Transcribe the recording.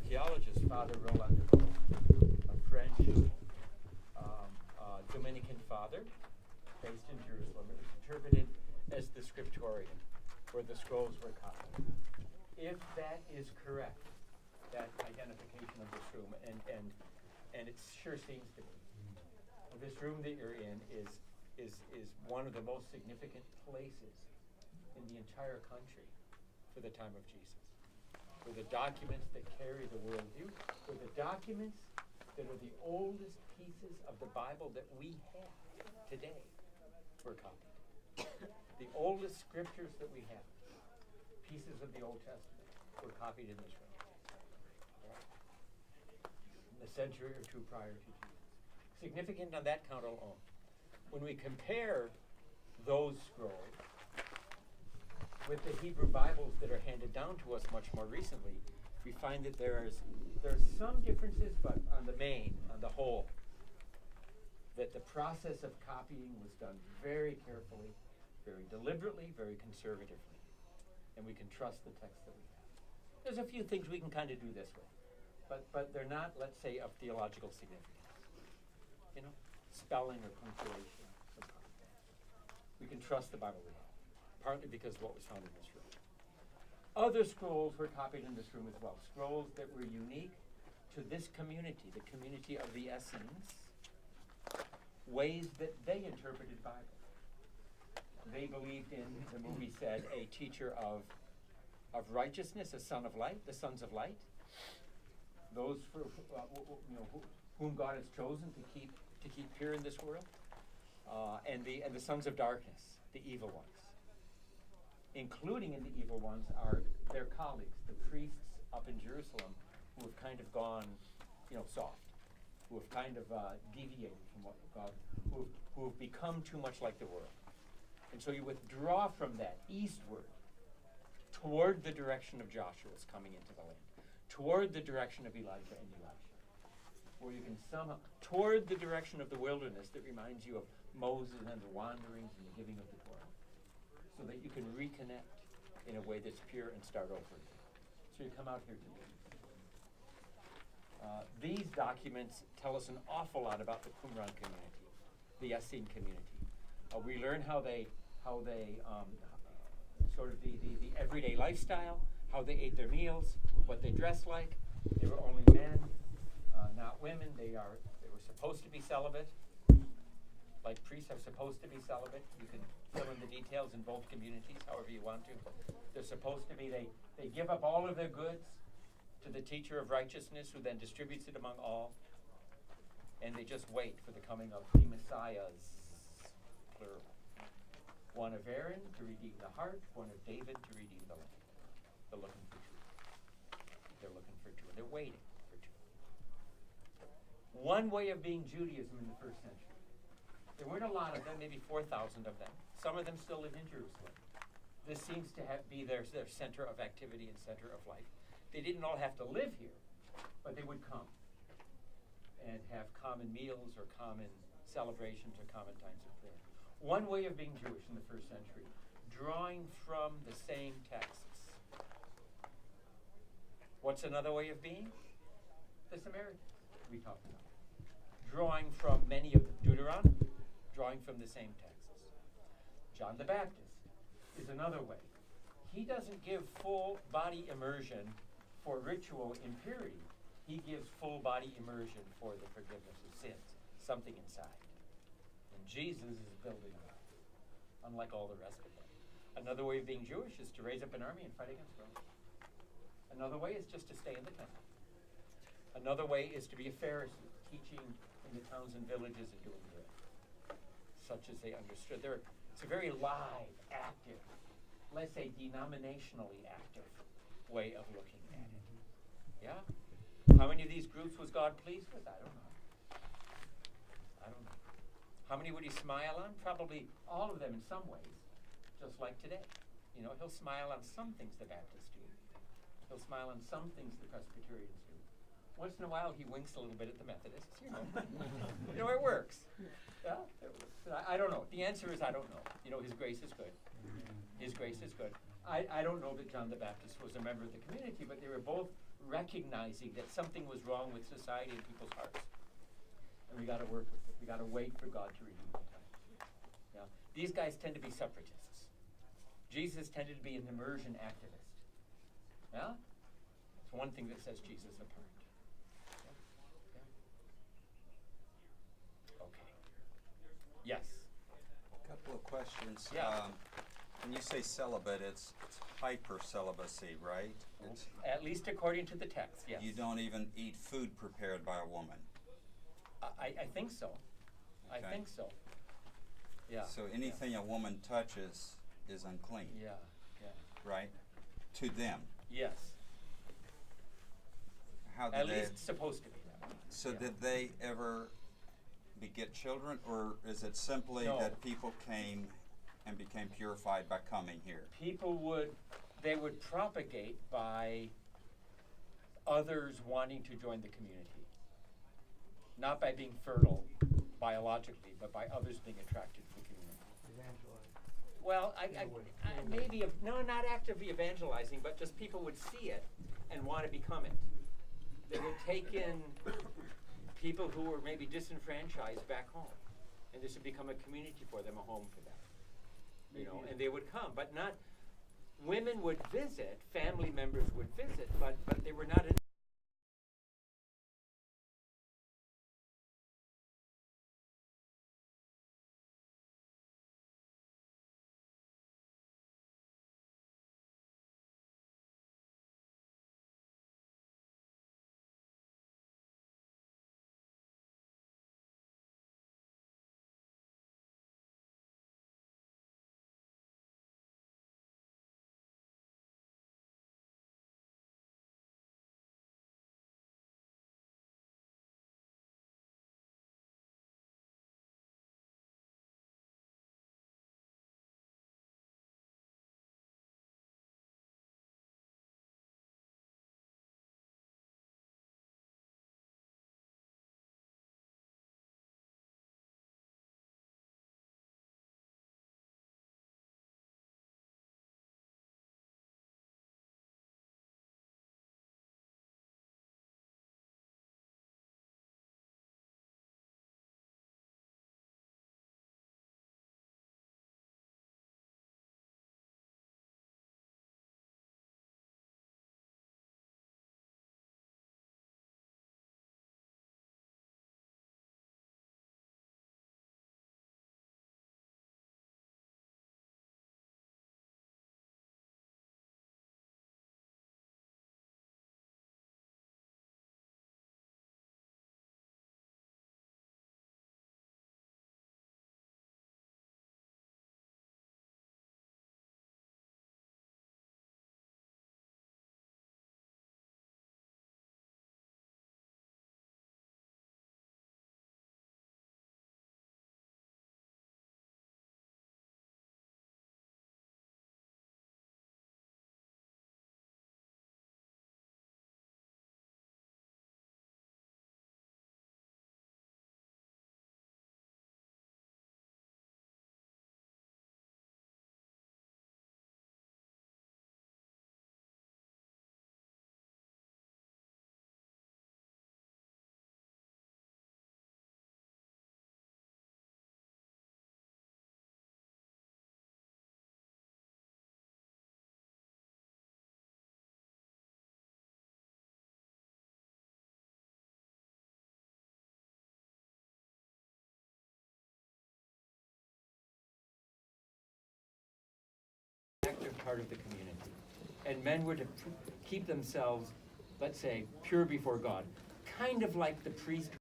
archaeologist, Father Roland, a French Dominican father based in Jerusalem. It was interpreted as the scriptorium, where the scrolls were copied. If that is correct, that identification of this room, and it sure seems to be. This room that you're in is one of the most significant places in the entire country for the time of Jesus. For the documents that carry the worldview, for the documents that are the oldest pieces of the Bible that we have today were copied. The oldest scriptures that we have, pieces of the Old Testament, were copied in this room. In a century or two prior to Jesus. Significant on that count alone. When we compare those scrolls with the Hebrew Bibles that are handed down to us much more recently, we find that there's some differences, but on the whole, that the process of copying was done very carefully, very deliberately, very conservatively, and we can trust the text that we have. There's a few things we can kind of do this with, but they're not, let's say, of theological significance. You know, spelling or punctuation, something like that. We can trust the Bible we have, partly because of what was found in this room. Other scrolls were copied in this room as well. Scrolls that were unique to this community, the community of the Essenes, ways that they interpreted Bible. They believed in, the movie said, a teacher of righteousness, a son of light, the sons of light. Those whom God has chosen to keep pure in this world, and the sons of darkness, the evil ones. Including in the evil ones are their colleagues, the priests up in Jerusalem, who have kind of gone, soft, who have kind of deviated from what God, who have become too much like the world. And so you withdraw from that eastward toward the direction of Joshua's coming into the land, toward the direction of Elijah and Elisha, where you can somehow, toward the direction of the wilderness that reminds you of Moses and the wanderings and the giving of the Torah, so that you can reconnect in a way that's pure and start over again. So you come out here to these. These documents tell us an awful lot about the Qumran community, the Essene community. We learn how they sort of the everyday lifestyle, how they ate their meals, what they dressed like. They were only men, not women. They were supposed to be celibate, like priests are supposed to be celibate. You can fill in the details in both communities, however you want to. They're supposed to be, they give up all of their goods to the teacher of righteousness, who then distributes it among all. And they just wait for the coming of the Messiahs, plural. One of Aaron to redeem the heart, one of David to redeem the land. They're looking for truth. They're looking for truth. They're waiting for truth. One way of being Judaism in the first century. There weren't a lot of them, maybe 4,000 of them. Some of them still live in Jerusalem. This seems to be their center of activity and center of life. They didn't all have to live here, but they would come and have common meals or common celebrations or common times of prayer. One way of being Jewish in the first century, drawing from the same texts. What's another way of being? The Samaritans we talked about. Drawing from many of Deuteronomy, drawing from the same texts. John the Baptist is another way. He doesn't give full body immersion for ritual impurity. He gives full body immersion for the forgiveness of sins, something inside. And Jesus is building it up, unlike all the rest of them. Another way of being Jewish is to raise up an army and fight against Rome. Another way is just to stay in the temple. Another way is to be a Pharisee, teaching in the towns and villages and doing good, such as they understood. It's a very live, active, let's say denominationally active way of looking at it. Yeah? How many of these groups was God pleased with? I don't know. How many would he smile on? Probably all of them in some ways, just like today. He'll smile on some things the Baptists do. He'll smile on some things the Presbyterians do. Once in a while, he winks a little bit at the Methodists. It works. Yeah, it works. I don't know. The answer is I don't know. His grace is good. His grace is good. I don't know that John the Baptist was a member of the community, but they were both recognizing that something was wrong with society and people's hearts. And we got to work with it. We got to wait for God to redeem the time. Yeah? These guys tend to be separatists. Jesus tended to be an immersion activist. Yeah? It's one thing that sets Jesus apart. Yeah? Yeah. Okay. Yes. A couple of questions. Yeah. When you say celibate, it's hyper celibacy, right? It's, At least according to the text, yes. you don't even eat food prepared by a woman. I think so. Okay. I think so. Yeah. So anything a woman touches is unclean, Yeah. Yeah. right? To them. Yes. How did At they? least supposed to be that way. So Yeah. did they ever beget children, or is it simply No. that people came and became purified by coming here? People would propagate by others wanting to join the community. Not by being fertile biologically, but by others being attracted to the community. Evangelize. Well, maybe, no, not actively evangelizing, but just people would see it and want to become it. They would take in people who were maybe disenfranchised back home, and this would become a community for them, a home for them. You know, and they would come, but not. Women would visit, family members would visit, but they were not. Active part of the community. And men were to keep themselves, let's say, pure before God. Kind of like the priest